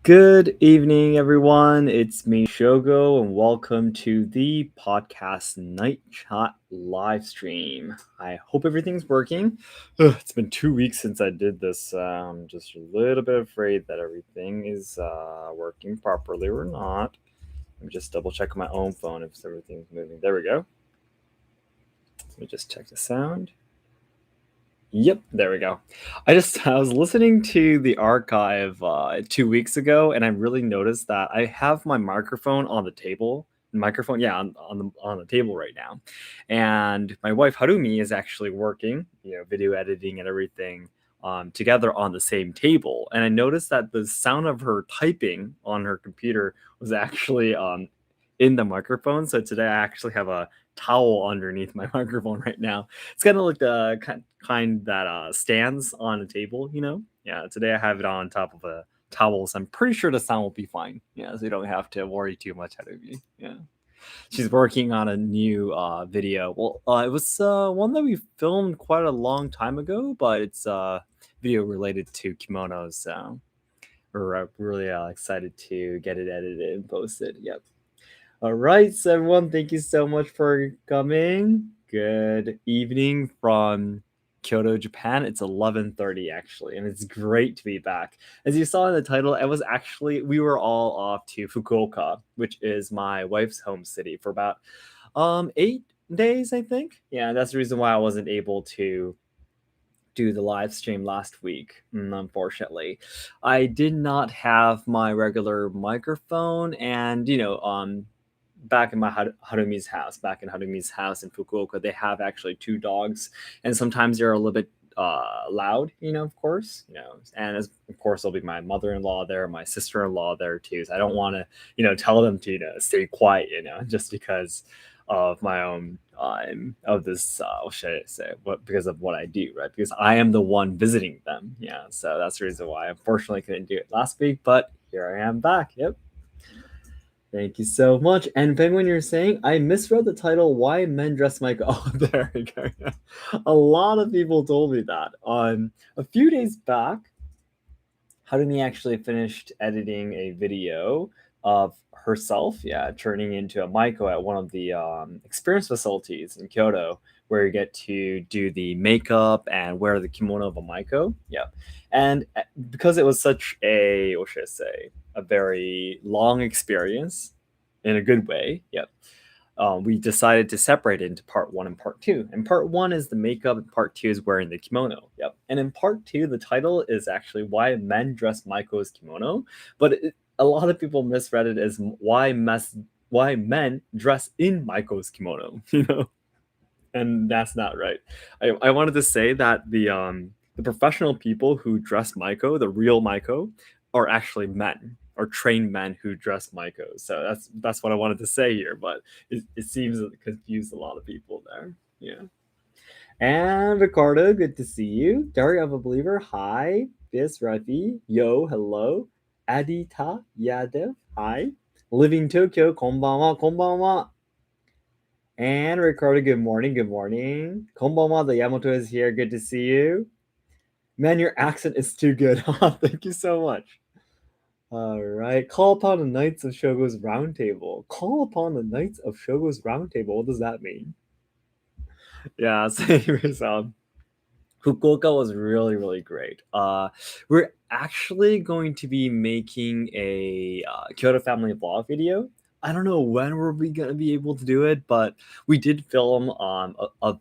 Good evening, everyone. It's me, Shogo, and welcome to the podcast night chat live stream. I hope everything's working. It's been 2 weeks since I did this. I'm just a little bit afraid that everything is working properly or not. Let me just double check my own phone if everything's moving. There we go. Let me just check the sound. Yep, there we go. I was listening to the archive 2 weeks ago, and I really noticed that I have my microphone on the table. Microphone, yeah, on the table right now, and my wife Harumi is actually working, video editing and everything, together on the same table. And I noticed that the sound of her typing on her computer was actually in the microphone. So today I actually have a towel underneath my microphone right now. It's kind of like the kind that stands on a table, Yeah, today I have it on top of a towel, so I'm pretty sure the sound will be fine. Yeah, so you don't have to worry too much out of me. Yeah. She's working on a new video. Well, it was one that we filmed quite a long time ago, but it's video related to kimonos. So we're really excited to get it edited and posted. Yep. All right, so everyone, thank you so much for coming. Good evening from Kyoto, Japan. It's 11:30 actually, and it's great to be back. As you saw in the title, we were all off to Fukuoka, which is my wife's home city, for about 8 days, I think. Yeah, that's the reason why I wasn't able to do the live stream last week, unfortunately. I did not have my regular microphone, and back in back in Harumi's house in Fukuoka, they have actually two dogs, and sometimes they're a little bit loud, of course, and of course there'll be my mother-in-law there, my sister-in-law there too. So I don't want to, tell them to stay quiet, just because of my own of this what should I say, because of what I do, right? Because I am the one visiting them. Yeah, so that's the reason why I unfortunately couldn't do it last week, but here I am back. Yep. Thank you so much. And Penguin, you're saying I misread the title, Why Men Dress Like Oh, there we go. A lot of people told me that. A few days back, Harumi actually finished editing a video of herself, turning into a Maiko at one of the experience facilities in Kyoto, where you get to do the makeup and wear the kimono of a Maiko. Yeah. And because it was such a, what should I say, a very long experience in a good way. Yep. We decided to separate it into part one and part two. And part one is the makeup, and part two is wearing the kimono. Yep. And in part two, the title is actually Why Men Dress Maiko's Kimono, but a lot of people misread it as why men dress in Maiko's kimono, and that's not right. I wanted to say that the professional people who dress Maiko, the real Maiko, are actually men, or trained men who dress Maiko. So that's what I wanted to say here, but it seems to confuse a lot of people there. Yeah. And Ricardo, good to see you. Diary of a Believer, hi. Bis Rafi, yo, hello. Adita Yadev, hi. Living Tokyo, konbanwa, konbanwa. And Ricardo, good morning, good morning. Konbanwa, the Yamato is here, good to see you. Man, your accent is too good. Thank you so much. All right. Call upon the Knights of Shogo's Roundtable. Call upon the Knights of Shogo's Roundtable. What does that mean? Yeah, so anyways, Fukuoka was really, really great. We're actually going to be making a Kyoto family vlog video. I don't know when we're going to be able to do it, but we did film a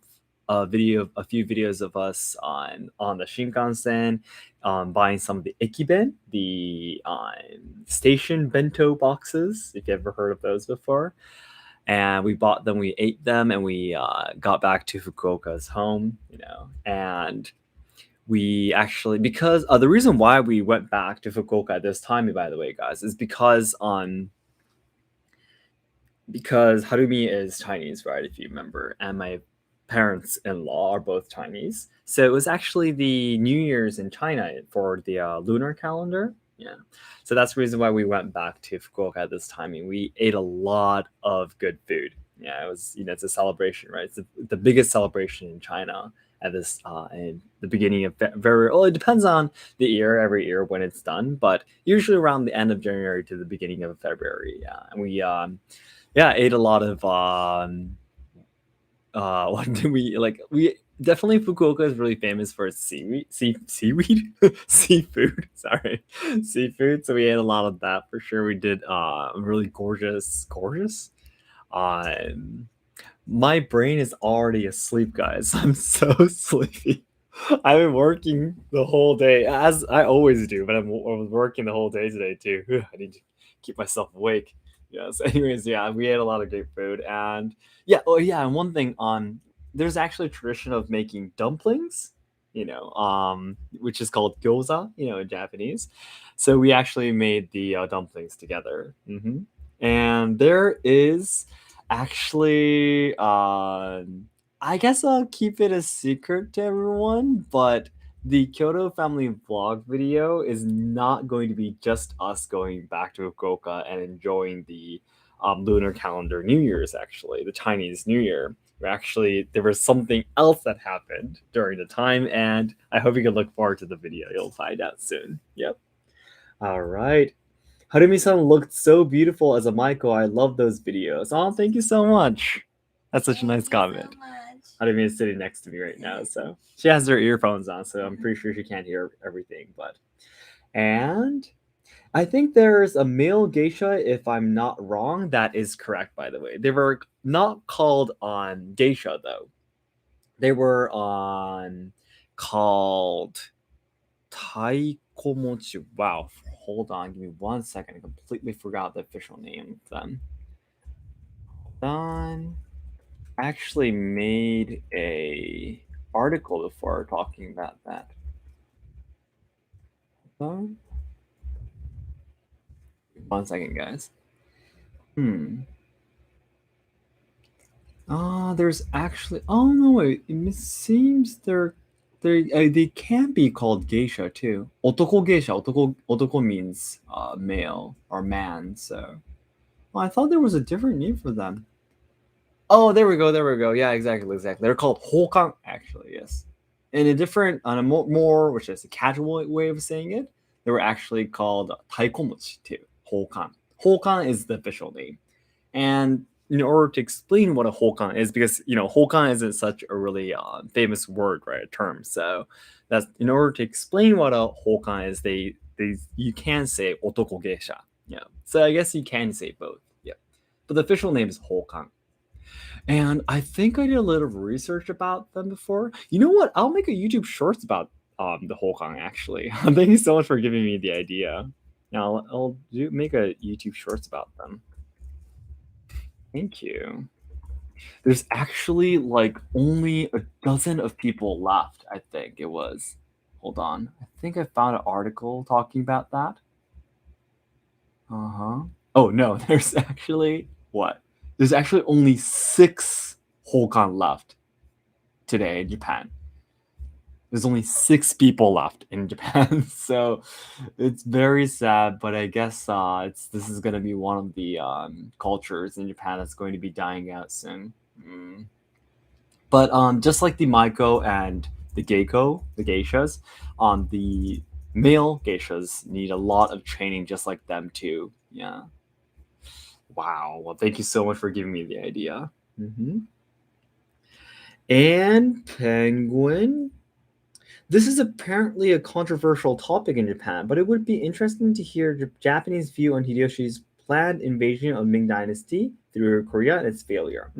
few videos of us on the Shinkansen, buying some of the ikiben, the station bento boxes, if you ever heard of those before. And we bought them, we ate them, and we got back to Fukuoka's home, and we actually, because the reason why we went back to Fukuoka at this time, by the way, guys, is because Harumi is Chinese, right? If you remember, and my parents-in-law are both Chinese, so it was actually the New Year's in China for the lunar calendar. Yeah, so that's the reason why we went back to Fukuoka at this time. And we ate a lot of good food. Yeah, it was, it's a celebration, right? It's the biggest celebration in China at this in the beginning of very well. It depends on the year, every year when it's done, but usually around the end of January to the beginning of February. Yeah, and we ate a lot of what do we like? We definitely Fukuoka is really famous for its seaweed, seafood. Sorry, seafood. So we ate a lot of that for sure. We did really gorgeous. Um, my brain is already asleep, guys. I'm so sleepy. I've been working the whole day, as I always do, but I was working the whole day today too. I need to keep myself awake. Yeah. So, anyways, yeah, we ate a lot of great food, and yeah, oh yeah, and one thing there's actually a tradition of making dumplings, which is called gyoza, in Japanese. So we actually made the dumplings together, and there is actually I guess I'll keep it a secret to everyone, but the Kyoto family vlog video is not going to be just us going back to Fukuoka and enjoying the lunar calendar New Year's, actually, the Chinese New Year. There was something else that happened during the time, and I hope you can look forward to the video. You'll find out soon. Yep. All right. Harumi-san looked so beautiful as a Maiko. I love those videos. Oh, thank you so much. That's such a nice comment. Harumi is sitting next to me right now, so she has her earphones on, so I'm pretty sure she can't hear everything. And I think there's a male geisha, if I'm not wrong. That is correct, by the way. They were not called on geisha though. They were on called taikomochi. Wow, hold on, give me 1 second. I completely forgot the official name of them. Hold on. I actually made a article before talking about that. Hold on. 1 second, guys. There's actually. Oh no, wait. It seems they can be called geisha too. Otoko geisha. Otoko means male or man. So, well, I thought there was a different name for them. Oh, there we go. Yeah, exactly. They're called hokan, actually. Yes, in a different, on a more, which is a casual way of saying it. They were actually called taikomochi too. Hokan. Hokan is the official name. And in order to explain what a hokan is, because hokan isn't such a really famous word, right? A term. So that's in order to explain what a hokan is, they you can say otoko geisha. Yeah. So I guess you can say both. Yeah. But the official name is hokan. And I think I did a little research about them before. You know what? I'll make a YouTube shorts about the hokan actually. Thank you so much for giving me the idea. Now I'll make a YouTube shorts about them. Thank you. There's actually like only a dozen of people left, I think it was. Hold on. I think I found an article talking about that. Uh-huh. Oh no, there's actually what? There's actually only 6 Hokan left today in Japan. There's only 6 people left in Japan, so it's very sad. But I guess this is gonna be one of the cultures in Japan that's going to be dying out soon. But just like the Maiko and the geishas, the male geishas need a lot of training, just like them too. Yeah. Wow. Well, thank you so much for giving me the idea. And penguin. This is apparently a controversial topic in Japan, but it would be interesting to hear the Japanese view on Hideyoshi's planned invasion of Ming Dynasty through Korea and its failure.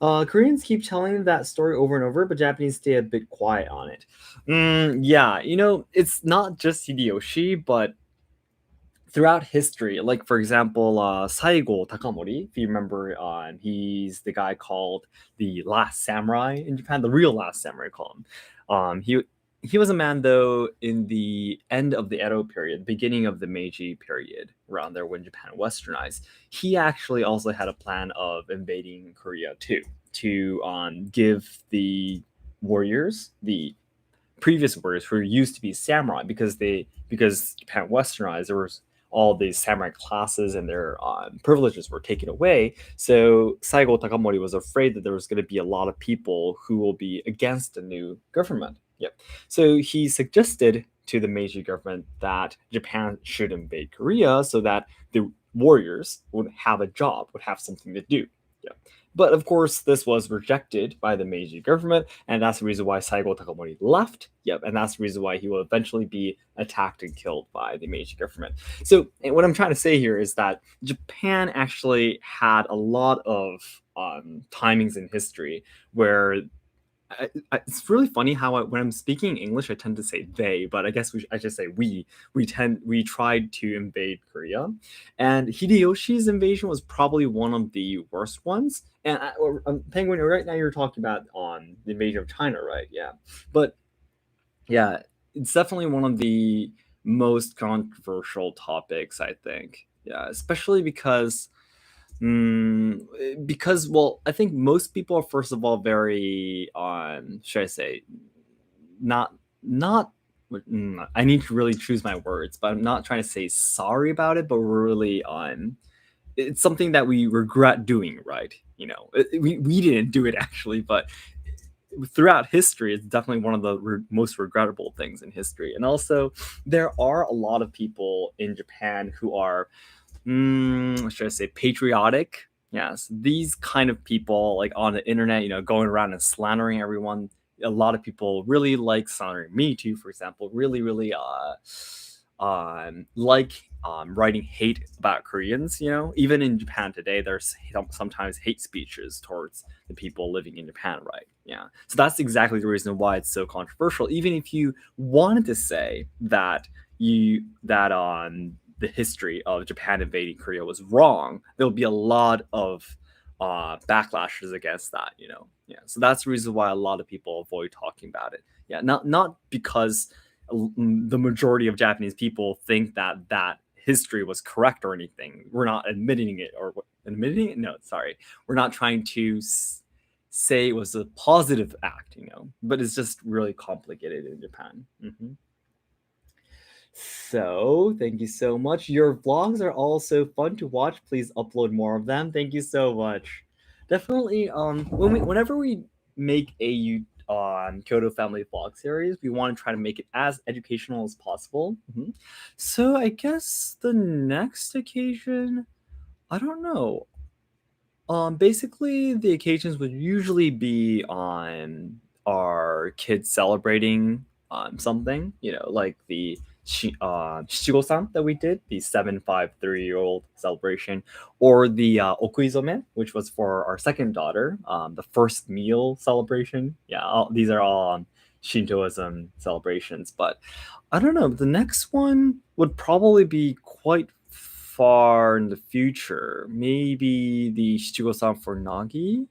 Koreans keep telling that story over and over, but Japanese stay a bit quiet on it. Yeah, it's not just Hideyoshi, but throughout history, like for example, Saigo Takamori, if you remember, he's the guy called the Last Samurai in Japan, the real Last Samurai, call him. He was a man though in the end of the Edo period, beginning of the Meiji period, around there when Japan westernized. He actually also had a plan of invading Korea too, to give the warriors, the previous warriors who used to be samurai, because Japan westernized, there was all these samurai classes and their privileges were taken away. So Saigo Takamori was afraid that there was going to be a lot of people who will be against the new government. Yep. So he suggested to the Meiji government that Japan should invade Korea so that the warriors would have a job, would have something to do. Yeah. But of course, this was rejected by the Meiji government, and that's the reason why Saigo Takamori left. Yep, and that's the reason why he will eventually be attacked and killed by the Meiji government. So, what I'm trying to say here is that Japan actually had a lot of timings in history where it's really funny how when I'm speaking English, I tend to say they, but I guess I should say we. We tried to invade Korea, and Hideyoshi's invasion was probably one of the worst ones. And Penguin, right now you're talking about on the invasion of China, right? Yeah, but yeah, it's definitely one of the most controversial topics, I think. Yeah, especially because well, I think most people are first of all very should I say not I need to really choose my words, but I'm not trying to say sorry about it, but we're really it's something that we regret doing, right? We didn't do it actually, but throughout history, it's definitely one of the most regrettable things in history. And also, there are a lot of people in Japan who are should I say patriotic? Yes, these kind of people like on the internet, going around and slandering everyone. A lot of people really like slandering me too, for example. Really, really like writing hate about Koreans. Even in Japan today, there's sometimes hate speeches towards the people living in Japan, right? Yeah, so that's exactly the reason why it's so controversial. Even if you wanted to say that the history of Japan invading Korea was wrong, there'll be a lot of backlashes against that. Yeah. So that's the reason why a lot of people avoid talking about it. Yeah, not because the majority of Japanese people think that history was correct or anything. We're not admitting it or admitting it. No, sorry, we're not trying to say it was a positive act. But it's just really complicated in Japan. So, thank you so much. Your vlogs are also fun to watch. Please upload more of them. Thank you so much. Definitely, whenever we make a Kyoto family vlog series, we want to try to make it as educational as possible. So, I guess the next occasion, I don't know. Basically, the occasions would usually be on our kids celebrating something, like the Shichigo-san that we did, the 753-year-old celebration, or the Okuizome, which was for our second daughter, the first meal celebration. Yeah, these are all Shintoism celebrations, but I don't know. The next one would probably be quite far in the future. Maybe the Shichigo-san for Nagi.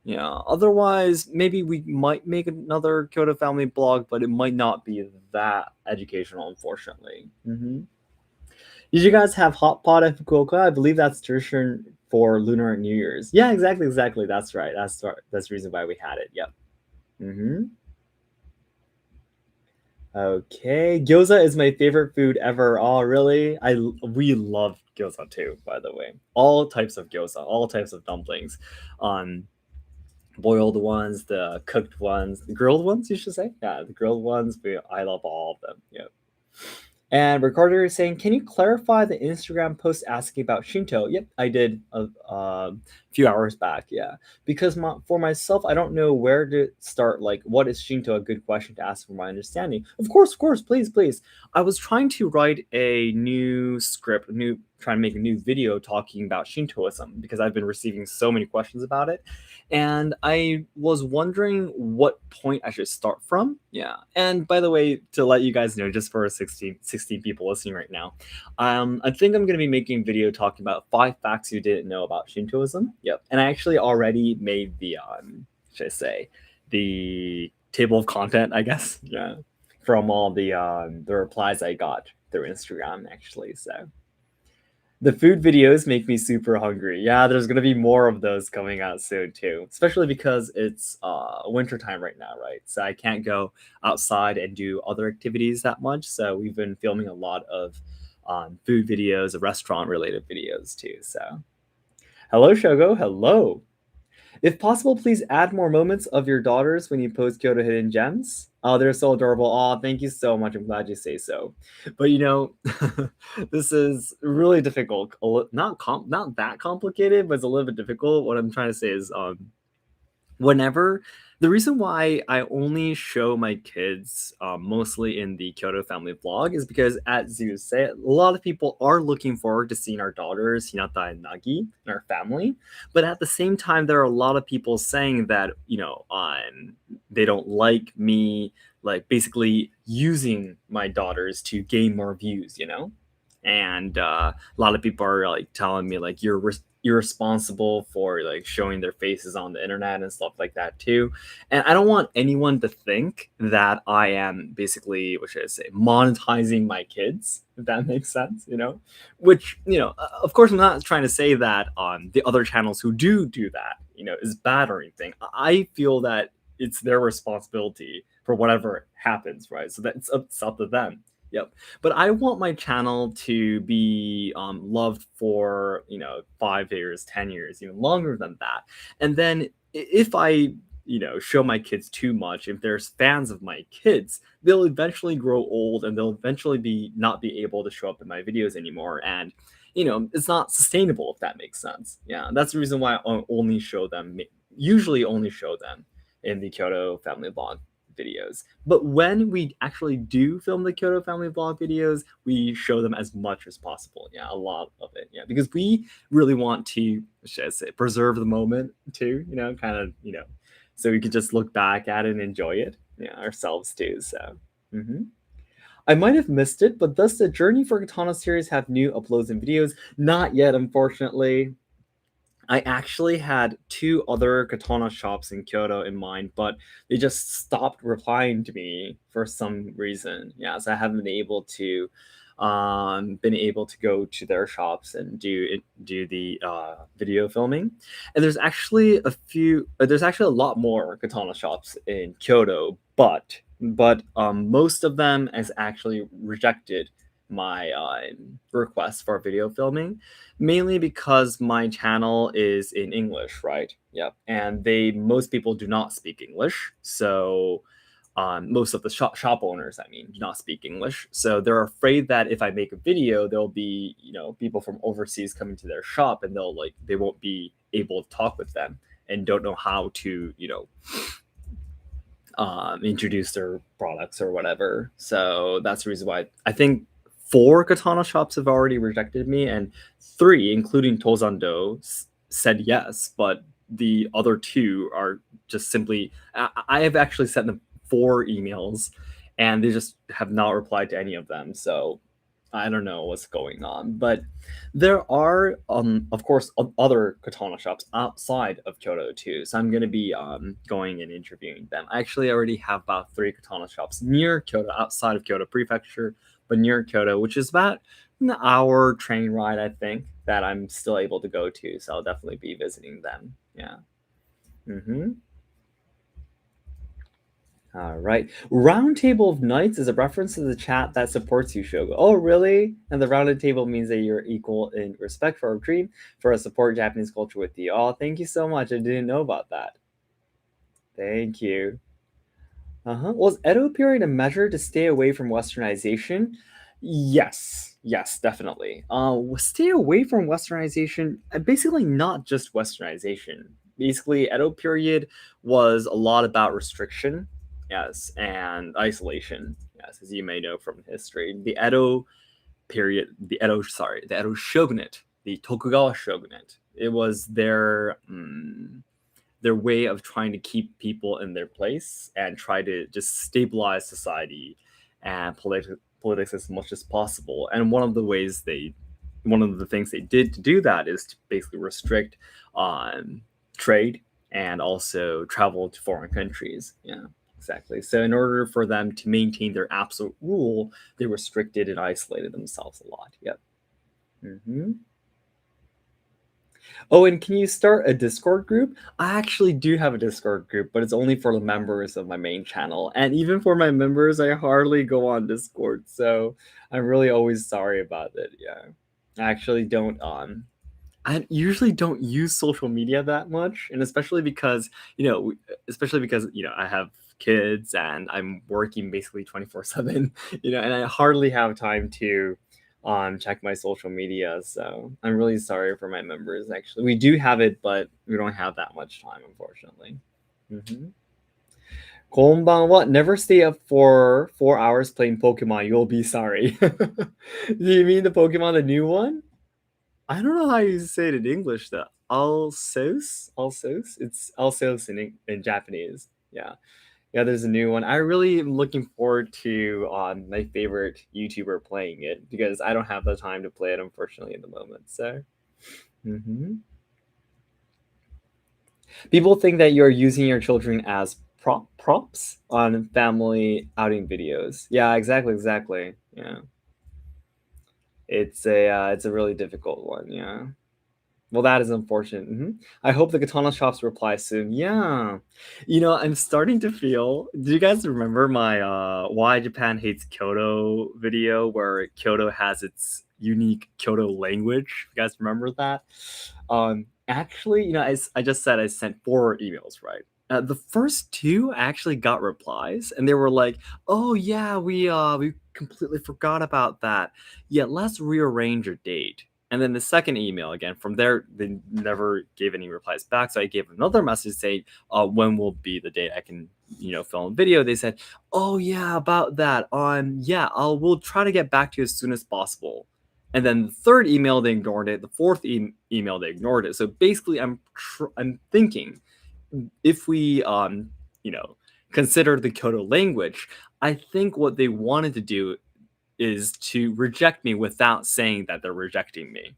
Yeah. Otherwise, maybe we might make another Kyoto family blog, but it might not be that educational, unfortunately. Did you guys have hot pot at Fukuoka? I believe that's tradition for Lunar New Year's. Yeah, exactly. That's right. That's right. That's the reason why we had it. Yep. Okay, gyoza is my favorite food ever. Oh, really? We love gyoza too, by the way. All types of gyoza, all types of dumplings. Boiled ones, the cooked ones, the grilled ones, you should say. Yeah, the grilled ones. I love all of them. Yep. And Ricardo is saying, can you clarify the Instagram post asking about Shinto? Yep, I did a few hours back. Yeah, because for myself, I don't know where to start. Like, what is Shinto? A good question to ask for my understanding. Of course, please. I was trying to write a new script, trying to make a new video talking about Shintoism because I've been receiving so many questions about it. And I was wondering what point I should start from. Yeah. And by the way, to let you guys know, just for 16 people listening right now, I think I'm going to be making a video talking about 5 facts you didn't know about Shintoism. Yep. And I actually already made the, should I say, the table of content, I guess. Yeah. From all the replies I got through Instagram, actually. So the food videos make me super hungry. Yeah, there's gonna be more of those coming out soon too, especially because it's winter time right now, right? So I can't go outside and do other activities that much. So we've been filming a lot of food videos, restaurant related videos too. So, hello, Shogo. Hello. If possible, please add more moments of your daughters when you post Kyoto Hidden Gems. Oh, they're so adorable. Oh, thank you so much. I'm glad you say so. But this is really difficult. Not that complicated, but it's a little bit difficult. What I'm trying to say is, whenever the reason why I only show my kids mostly in the Kyoto family vlog is because, as you say, a lot of people are looking forward to seeing our daughters, Hinata and Nagi, and our family. But at the same time, there are a lot of people saying that, they don't like me, like basically using my daughters to gain more views. And a lot of people are like telling me like you're responsible for like showing their faces on the internet and stuff like that too. And I don't want anyone to think that I am basically, what should I say, monetizing my kids, if that makes sense. Which, of course, I'm not trying to say that the other channels who do that, is bad or anything. I feel that it's their responsibility for whatever happens, right? So that's it's up to them. Yep. But I want my channel to be loved for 5 years, 10 years, even longer than that. And then if I show my kids too much, if there's fans of my kids, they'll eventually grow old and they'll eventually not be able to show up in my videos anymore. And it's not sustainable, if that makes sense. Yeah, that's the reason why I usually only show them in the Kyoto family vlog videos. But when we actually do film the Kyoto family vlog videos, we show them as much as possible. Yeah, a lot of it. Yeah, because we really want to, should I say, preserve the moment too. So we could just look back at it and enjoy it, ourselves too. So. I might have missed it, but does the Journey for Katana series have new uploads and videos? Not yet, unfortunately. I actually had two other katana shops in Kyoto in mind, but they just stopped replying to me for some reason. Yeah, so I haven't been able to go to their shops and do the video filming. And there's actually a lot more katana shops in Kyoto, but most of them has actually rejected my request for video filming, mainly because my channel is in English, right? Yep. And most people do not speak English. So most of the shop owners, I mean, do not speak English. So they're afraid that if I make a video, there'll be, people from overseas coming to their shop and they won't be able to talk with them and don't know how to, introduce their products or whatever. So that's the reason why I think 4 katana shops have already rejected me, and 3, including Tozando, said yes, but the other 2 are just simply. I have actually sent them 4 emails, and they just have not replied to any of them. So I don't know what's going on, but there are, of course, other katana shops outside of Kyoto too. So I'm going to be going and interviewing them. I actually already have about 3 katana shops near Kyoto, outside of Kyoto Prefecture, but near Kyoto, which is about an hour train ride, I think, that I'm still able to go to. So I'll definitely be visiting them. Yeah. All right. Round Table of Knights is a reference to the chat that supports you, Shogo. Oh, really? And the rounded table means that you're equal in respect for our dream, for us support Japanese culture with you. Oh, thank you so much. I didn't know about that. Thank you. Was Edo period a measure to stay away from westernization? Yes, definitely. Stay away from westernization, basically not just westernization. Basically, Edo period was a lot about restriction, yes, and isolation, yes, as you may know from history. The Edo period, the Edo Shogunate, the Tokugawa Shogunate, it was their way of trying to keep people in their place and try to just stabilize society and politics as much as possible. And one of the things they did to do that is to basically restrict trade and also travel to foreign countries. Yeah, exactly. So in order for them to maintain their absolute rule, they restricted and isolated themselves a lot. Yep. Oh, and can you start a Discord group? I actually do have a Discord group, but it's only for the members of my main channel. And even for my members, I hardly go on Discord. So I'm really always sorry about it. Yeah. I actually don't I usually don't use social media that much, and especially because, especially because, I have kids and I'm working basically 24/7, and I hardly have time to check my social media. So I'm really sorry for my members actually. We do have it, but we don't have that much time, unfortunately. Mm-hmm. Konbanwa, never stay up for 4 hours playing Pokemon. You'll be sorry. Do you mean the Pokemon, the new one? I don't know how you say it in English though. Alsos? Alsos? It's Alsos in Japanese. Yeah. Yeah, there's a new one. I really am looking forward to my favorite YouTuber playing it because I don't have the time to play it, unfortunately, at the moment. So, mhm. People think that you're using your children as props on family outing videos. Yeah, exactly, exactly. Yeah, it's a really difficult one. Yeah. Well, that is unfortunate. I hope the Katana shops reply soon. Yeah. I'm starting to feel. Do you guys remember my Why Japan Hates Kyoto video where Kyoto has its unique Kyoto language? You guys remember that? Actually, I just said I sent 4 emails, right? The first two actually got replies, and they were like, "Oh yeah, we completely forgot about that. Yeah, let's rearrange your date." And then the second email again from there, they never gave any replies back. So I gave another message saying, when will be the date I can, film video? They said, oh yeah, about that. Yeah, we'll try to get back to you as soon as possible. And then the third email they ignored it. The fourth email they ignored it. So basically, I'm thinking if we you know consider the Kyoto language, I think what they wanted to do is to reject me without saying that they're rejecting me.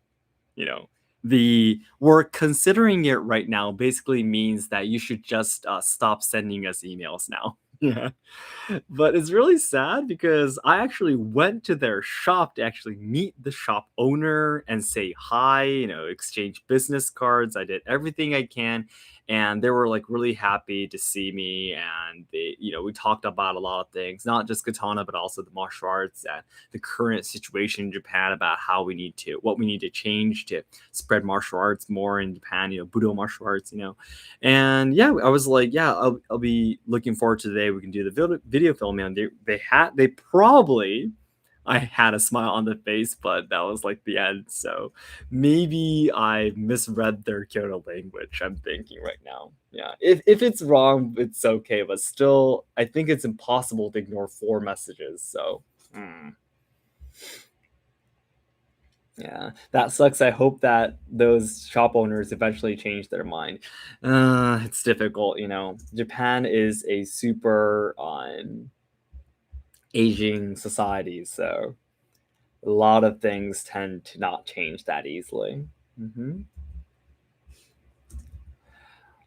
You know, the we're considering it right now basically means that you should just stop sending us emails now. Yeah. But it's really sad because I actually went to their shop to actually meet the shop owner and say hi, exchange business cards. I did everything I can. And they were like really happy to see me. And we talked about a lot of things, not just katana, but also the martial arts and the current situation in Japan about what we need to change to spread martial arts more in Japan, Budo martial arts, and yeah, I was like, yeah, I'll be looking forward to the day we can do the video filming. And they probably, I had a smile on the face, but that was like the end. So maybe I misread their Kyoto language. I'm thinking right now. Yeah, if it's wrong, it's okay. But still, I think it's impossible to ignore 4 messages. So. Yeah, that sucks. I hope that those shop owners eventually change their mind. It's difficult, Japan is a super aging society, so a lot of things tend to not change that easily. hmm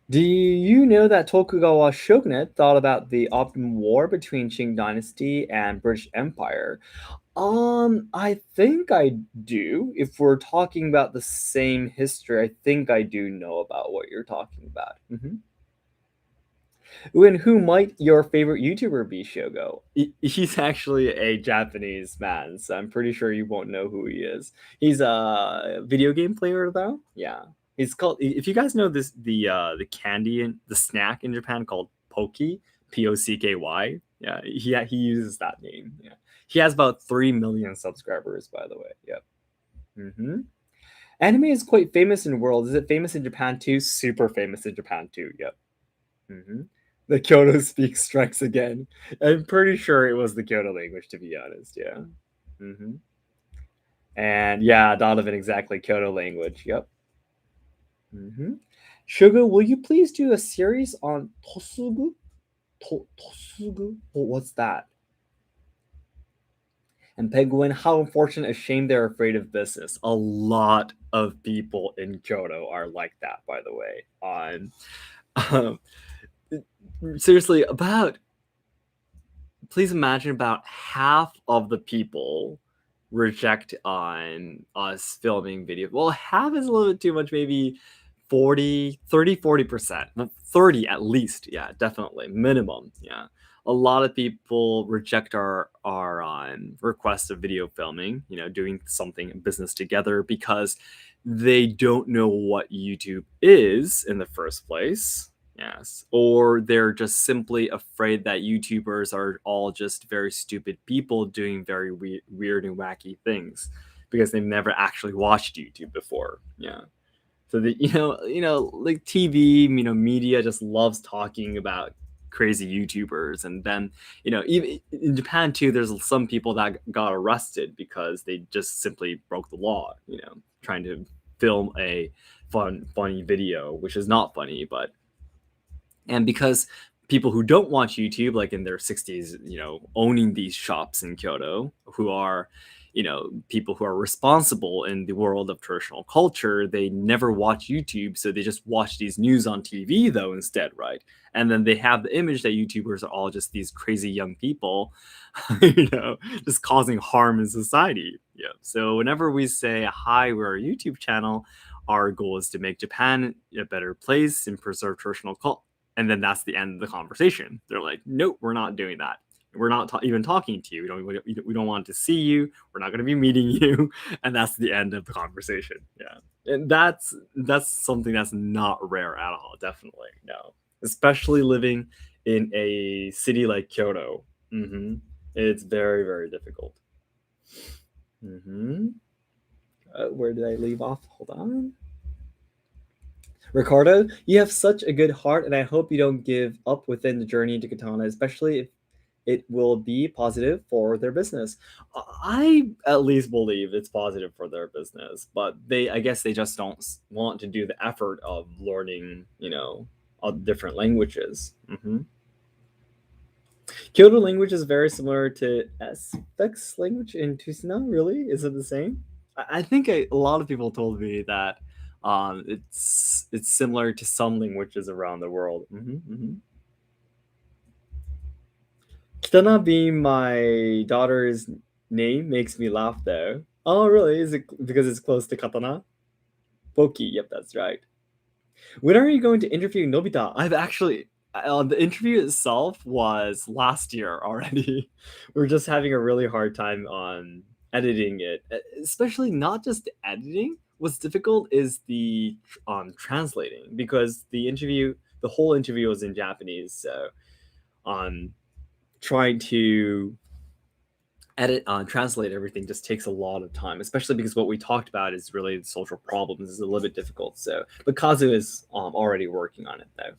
Do you know that Tokugawa Shogunate thought about the optimum war between Qing Dynasty and British Empire? I think I do. If we're talking about the same history, I think I do know about what you're talking about. And who might your favorite YouTuber be, Shogo? He's actually a Japanese man, so I'm pretty sure you won't know who he is. He's a video game player, though. Yeah, he's called. If you guys know this, the candy and the snack in Japan called Pokey, Pokky. Yeah, he uses that name. Yeah, he has about 3 million subscribers, by the way. Yep. hmm Anime is quite famous in the world. Is it famous in Japan too? Super famous in Japan too. Yep. hmm The Kyoto speak strikes again. I'm pretty sure it was the Kyoto language, to be honest. Yeah. hmm And yeah, Donovan, exactly. Kyoto language. Yep. hmm Sugar, will you please do a series on Tosugu? Tosugu? What's that? And Penguin, how unfortunate, a shame they're afraid of business. A lot of people in Kyoto are like that, by the way. Um, seriously, please imagine about half of the people reject on us filming video. Well, half is a little bit too much, maybe 40%. Well, 30 at least. Yeah, definitely. Minimum. Yeah. A lot of people reject our request of video filming, doing something business together because they don't know what YouTube is in the first place. Yes. Or they're just simply afraid that YouTubers are all just very stupid people doing very weird and wacky things because they've never actually watched YouTube before. Yeah. So the like TV, media just loves talking about crazy YouTubers, and then even in Japan too, there's some people that got arrested because they just simply broke the law. Trying to film a funny video, which is not funny, but and because people who don't watch YouTube, like in their 60s, owning these shops in Kyoto, who are, people who are responsible in the world of traditional culture, they never watch YouTube. So they just watch these news on TV, though, instead, right? And then they have the image that YouTubers are all just these crazy young people, just causing harm in society. Yeah. So whenever we say, hi, we're a YouTube channel, our goal is to make Japan a better place and preserve traditional culture, and then that's the end of the conversation. They're like, nope, we're not doing that. We're not even talking to you. We don't want to see you. We're not going to be meeting you. And that's the end of the conversation. Yeah. And that's something that's not rare at all. Definitely. No. Especially living in a city like Kyoto. It's very, very difficult. Where did I leave off? Hold on. Ricardo, you have such a good heart, and I hope you don't give up within the journey into Katana, especially if it will be positive for their business. I at least believe it's positive for their business, but I guess they just don't want to do the effort of learning, different languages. Kyoto language is very similar to Espex language in Tusina, really? Is it the same? I think a lot of people told me that it's similar to some languages around the world. Katana being my daughter's name makes me laugh though. Oh, really? Is it because it's close to Katana? Pokey, yep, that's right. When are you going to interview Nobita? I've actually the interview itself was last year already. We're just having a really hard time on editing it, especially not just editing. What's difficult is the translating, because the whole interview was in Japanese. So trying to edit translate everything just takes a lot of time, especially because what we talked about is really social problems. Is a little bit difficult. So, but Kazu is already working on it though.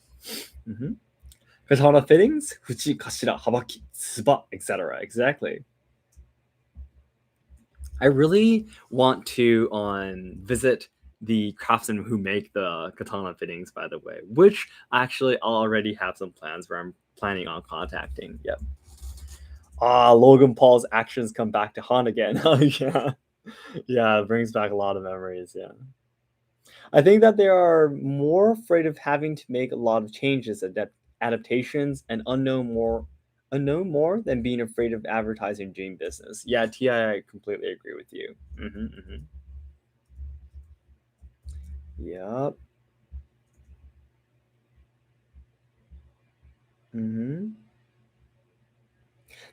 Katana fittings, fuchi, kashira, habaki, tsuba, etc. Exactly. I really want to visit the craftsmen who make the katana fittings, by the way, which actually I already have some plans where I'm planning on contacting. Yep. Logan Paul's actions come back to haunt again. Yeah. Yeah, it brings back a lot of memories. Yeah. I think that they are more afraid of having to make a lot of changes, adaptations, and unknown more than being afraid of advertising doing business. Yeah, Ti, I completely agree with you. Yep.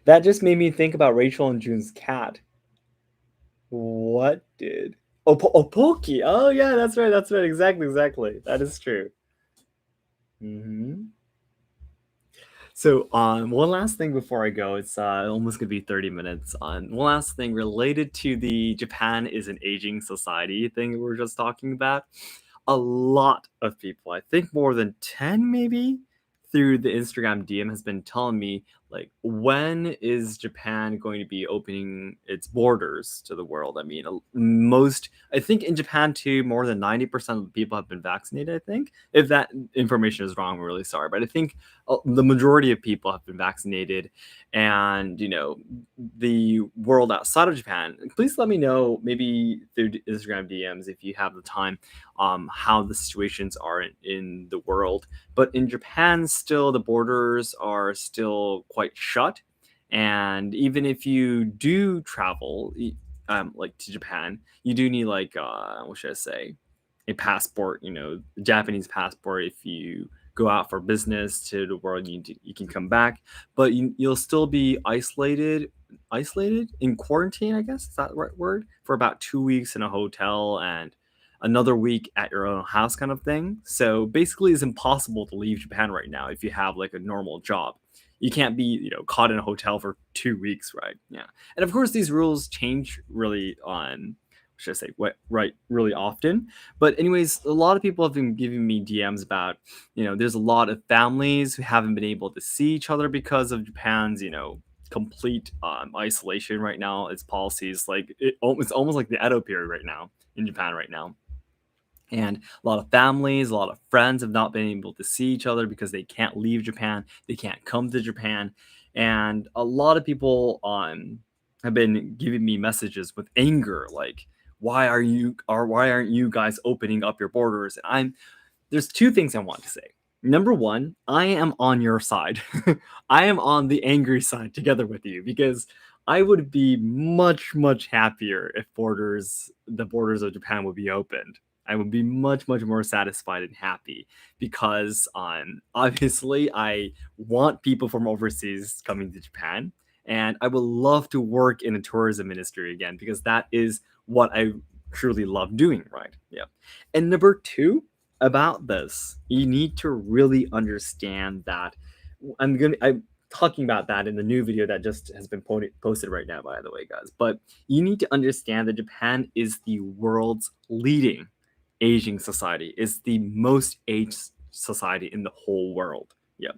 That just made me think about Rachel and June's cat. What did? Pokey. Oh yeah, that's right. That's right. Exactly. That is true. So, one last thing before I go. It's almost gonna be 30 minutes. On one last thing related to the Japan is an aging society thing we were just talking about. A lot of people, I think more than 10 maybe, through the Instagram DM has been telling me, like, when is Japan going to be opening its borders to the world? I mean, I think in Japan too, more than 90% of the people have been vaccinated, I think. If that information is wrong, I'm really sorry. But I think the majority of people have been vaccinated. And, the world outside of Japan, please let me know, maybe through Instagram DMs if you have the time, how the situations are in the world. But in Japan, still the borders are still quite shut, and even if you do travel, like to Japan, you do need like what should I say, a passport. A Japanese passport. If you go out for business to the world, you can come back, but you'll still be isolated in quarantine. I guess is that the right word, for about 2 weeks in a hotel and another week at your own house, kind of thing. So basically, it's impossible to leave Japan right now if you have like a normal job. You can't be caught in a hotel for 2 weeks, right? Yeah. And of course, these rules change really on, should I say, what, right, really often. But anyways, a lot of people have been giving me DMs about, there's a lot of families who haven't been able to see each other because of Japan's, complete isolation right now. Its policies, like it's almost like the Edo period right now in Japan right now. And a lot of families, a lot of friends have not been able to see each other because they can't leave Japan. They can't come to Japan. And a lot of people have been giving me messages with anger, like, why aren't you guys opening up your borders? And there's two things I want to say. Number one, I am on your side. I am on the angry side together with you, because I would be much, much happier if the borders of Japan would be opened. I would be much, much more satisfied and happy, because obviously I want people from overseas coming to Japan, and I would love to work in a tourism industry again, because that is what I truly love doing, right? Yeah. And number two, about this, you need to really understand that I'm talking about that in the new video that just has been posted right now, by the way, guys. But you need to understand that Japan is the world's leading aging society. Is the most aged society in the whole world. Yeah.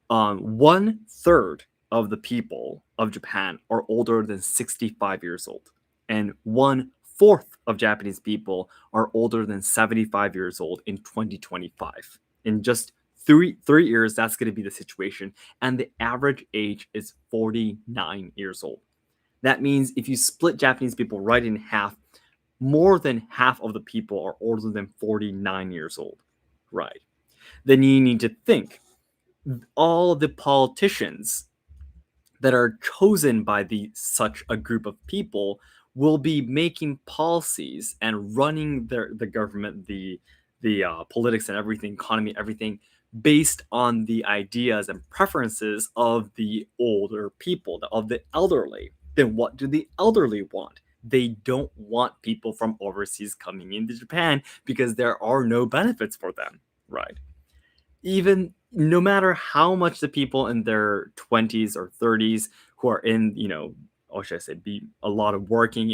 1/3 of the people of Japan are older than 65 years old, and 1/4 of Japanese people are older than 75 years old in 2025. In just three years, that's going to be the situation, and the average age is 49 years old. That means if you split Japanese people right in half, more than half of the people are older than 49 years old, right? Then you need to think, all the politicians that are chosen by such a group of people will be making policies and running the government, the politics and everything, economy, everything, based on the ideas and preferences of the older people, of the elderly. Then what do the elderly want? They don't want people from overseas coming into Japan, because there are no benefits for them, right? Even no matter how much the people in their 20s or 30s who are in, or should I say, be a lot of working,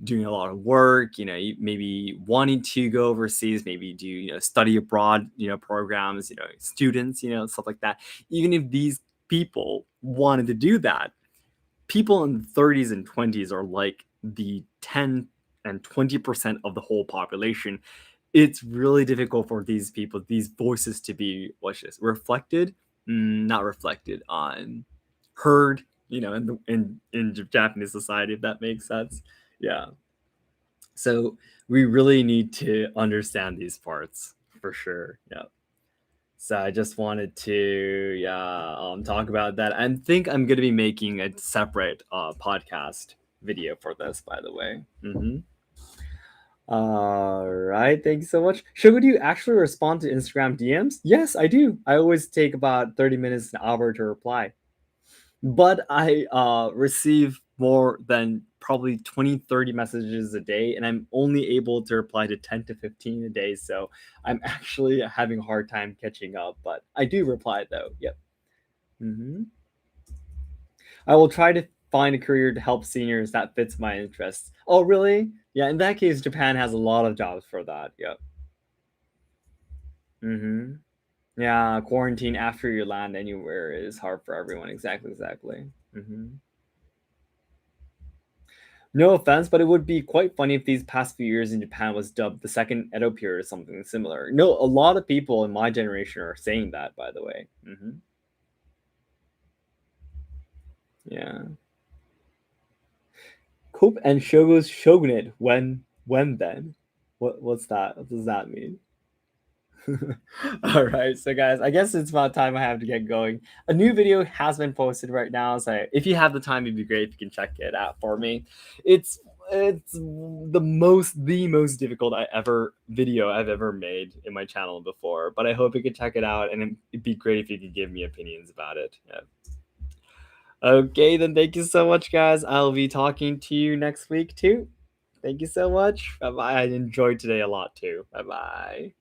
doing a lot of work, maybe wanting to go overseas, maybe do, study abroad, programs, students, stuff like that. Even if these people wanted to do that, people in the 30s and 20s are like the 10 and 20% of the whole population. It's really difficult for these people, these voices, to be reflected, not reflected on, heard, in Japanese society, if that makes sense. Yeah. So we really need to understand these parts for sure. Yeah. So I just wanted to talk about that. I think I'm gonna be making a separate podcast video for this, by the way. All right, thank you so much. Shogo, do you actually respond to Instagram DMs? Yes, I do. I always take about 30 minutes, an hour to reply. But I receive more than probably 20, 30 messages a day, and I'm only able to reply to 10 to 15 a day. So I'm actually having a hard time catching up, but I do reply though. Yep. I will try to find a career to help seniors that fits my interests. Oh, really? Yeah, in that case, Japan has a lot of jobs for that. Yep. Yeah, quarantine after you land anywhere is hard for everyone. Exactly. No offense, but it would be quite funny if these past few years in Japan was dubbed the second Edo period or something similar. No, a lot of people in my generation are saying that, by the way. Yeah. Cope and Shogo's shogunate. When then? What's that? What does that mean? All right, so guys, I guess it's about time I have to get going. A new video has been posted right now, so if you have the time, it'd be great if you can check it out for me. It's it's the most difficult video I've ever made in my channel before, but I hope you could check it out, and it'd be great if you could give me opinions about it. Yeah. Okay, then thank you so much, guys. I'll be talking to you next week too. Thank you so much. Bye bye. I enjoyed today a lot too. Bye bye.